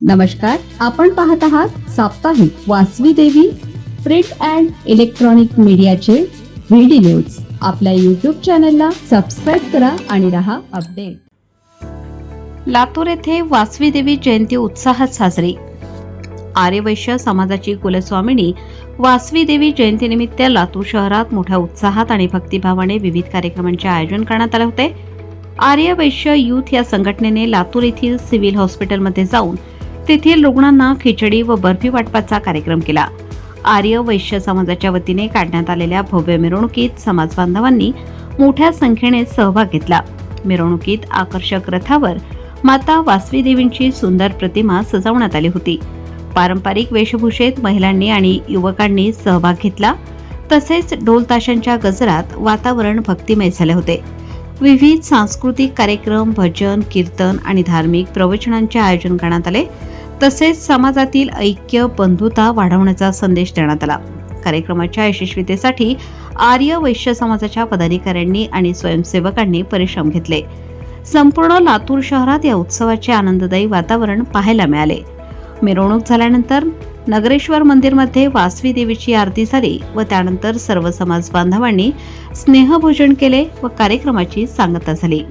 नमस्कार, आपण पाहत आहात साप्ताहिक वासवी देवी प्रिंट अँड इलेक्ट्रॉनिक मीडियाचे व्हिडिओ न्यूज. आपल्या YouTube चॅनलला सबस्क्राईब करा आणि रहा अपडेट. लातूर येथे वासवी देवी जयंती उत्साहात साजरी. आर्यवैश्य समाजाची कुलस्वामिनी वासवी देवी जयंतीनिमित्त लातूर शहरात मोठ्या उत्साहात आणि भक्तिभावाने विविध कार्यक्रमांचे आयोजन करण्यात आले होते. आर्यवैश्य युथ या संघटनेने लातूर येथील सिव्हिल हॉस्पिटलमध्ये जाऊन तेथील रुग्णांना खिचडी व बर्फी वाटपाचा कार्यक्रम केला. आर्य वैश्य समाजाच्या वतीने काढण्यात आलेल्या भव्य मिरवणुकीत समाज बांधवांनी मोठ्या संख्येने सहभाग घेतला. मिरवणुकीत आकर्षक रथावर माता वासवी देवींची सुंदर प्रतिमा सजवण्यात आली होती. पारंपरिक वेशभूषेत महिलांनी आणि युवकांनी सहभाग घेतला. तसेच ढोल ताशांच्या गजरात वातावरण भक्तिमय झाले होते. विविध सांस्कृतिक कार्यक्रम, भजन, कीर्तन आणि धार्मिक प्रवचनांचे आयोजन करण्यात आले. तसेच समाजातील ऐक्य, बंधुता वाढवण्याचा संदेश देण्यात आला. कार्यक्रमाच्या यशस्वीतेसाठी आर्य वैश्य समाजाच्या पदाधिकाऱ्यांनी आणि स्वयंसेवकांनी परिश्रम घेतले. संपूर्ण लातूर शहरात या उत्सवाचे आनंददायी वातावरण पाहायला मिळाले. मिरवणूक झाल्यानंतर नगरेश्वर मंदिरमध्ये वासवी देवीची आरती झाली व त्यानंतर सर्व समाज बांधवांनी स्नेहभोजन केले व कार्यक्रमाची सांगता झाली.